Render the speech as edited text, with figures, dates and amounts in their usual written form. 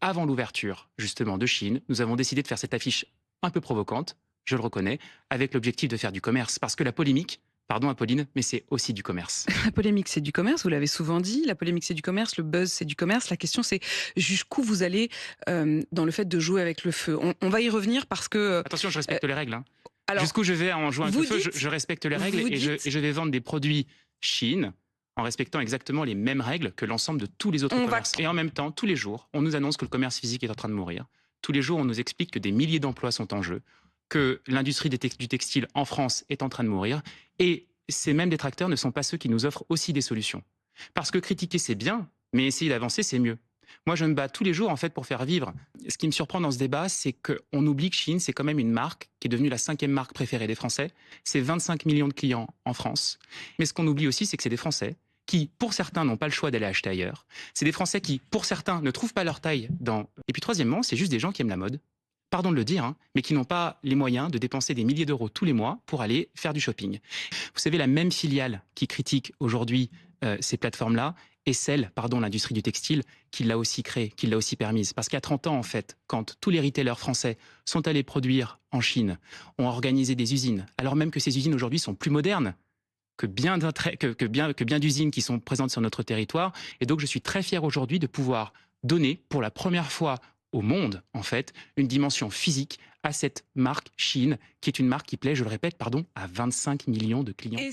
avant l'ouverture, justement, de Chine, nous avons décidé de faire cette affiche un peu provocante, je le reconnais, avec l'objectif de faire du commerce. Parce que la polémique, pardon Apolline, mais c'est aussi du commerce. La polémique, c'est du commerce, vous l'avez souvent dit. La polémique, c'est du commerce. Le buzz, c'est du commerce. La question, c'est jusqu'où vous allez dans le fait de jouer avec le feu. On va y revenir parce que... Attention, je respecte les règles. Hein. alors, Jusqu'où je vais en jouant avec le vous feu, dites... je respecte les règles Vous et dites... je vais vendre des produits Chine en respectant exactement les mêmes règles que l'ensemble de tous les autres On va... commerces. Et en même temps, tous les jours, on nous annonce que le commerce physique est en train de mourir. Tous les jours, on nous explique que des milliers d'emplois sont en jeu, que l'industrie du textile en France est en train de mourir. Et ces mêmes détracteurs ne sont pas ceux qui nous offrent aussi des solutions. Parce que critiquer, c'est bien, mais essayer d'avancer, c'est mieux. Moi, je me bats tous les jours, en fait, pour faire vivre. Ce qui me surprend dans ce débat, c'est qu'on oublie que Shein, c'est quand même une marque qui est devenue la 5e marque préférée des Français. C'est 25 millions de clients en France. Mais ce qu'on oublie aussi, c'est que c'est des Français qui, pour certains, n'ont pas le choix d'aller acheter ailleurs. C'est des Français qui, pour certains, ne trouvent pas leur taille dans... Et puis, troisièmement, c'est juste des gens qui aiment la mode. Pardon de le dire, hein, mais qui n'ont pas les moyens de dépenser des milliers d'euros tous les mois pour aller faire du shopping. Vous savez, la même filiale qui critique aujourd'hui ces plateformes-là est celle, pardon, l'industrie du textile, qui l'a aussi créée, qui l'a aussi permise. Parce qu'il y a 30 ans, en fait, quand tous les retailers français sont allés produire en Chine, ont organisé des usines, alors même que ces usines aujourd'hui sont plus modernes que bien d'usines qui sont présentes sur notre territoire. Et donc, je suis très fier aujourd'hui de pouvoir donner, pour la première fois au monde, en fait, une dimension physique à cette marque Shein, qui est une marque qui plaît, je le répète, pardon, à 25 millions de clients. Et